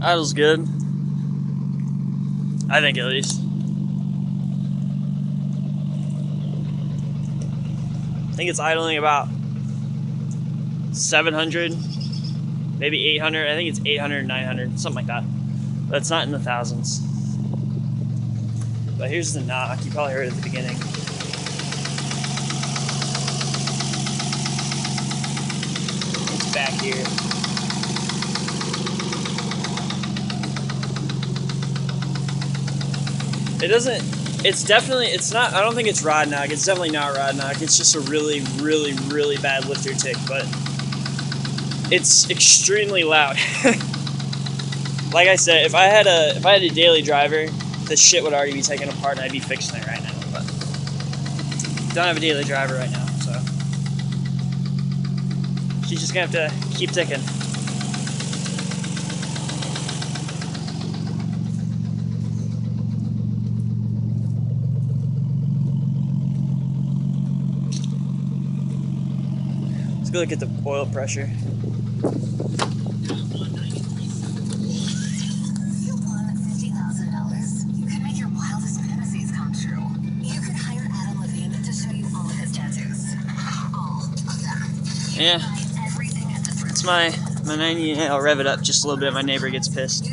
Idle's good. I think at least. I think it's idling about 700, maybe 800. I think it's 800, 900, something like that. But it's not in the thousands. But here's the knock. You probably heard it at the beginning. It's back here. It doesn't, it's definitely, it's not, I don't think it's rod knock. It's definitely not rod knock. It's just a really, really, really bad lifter tick, but it's extremely loud. Like I said, if I had a daily driver, this shit would already be taken apart and I'd be fixing it right now, but don't have a daily driver right now, so she's just gonna have to keep ticking. Let's go look at the oil pressure. Yeah, it's my 90. I'll rev it up just a little bit. My neighbor gets pissed.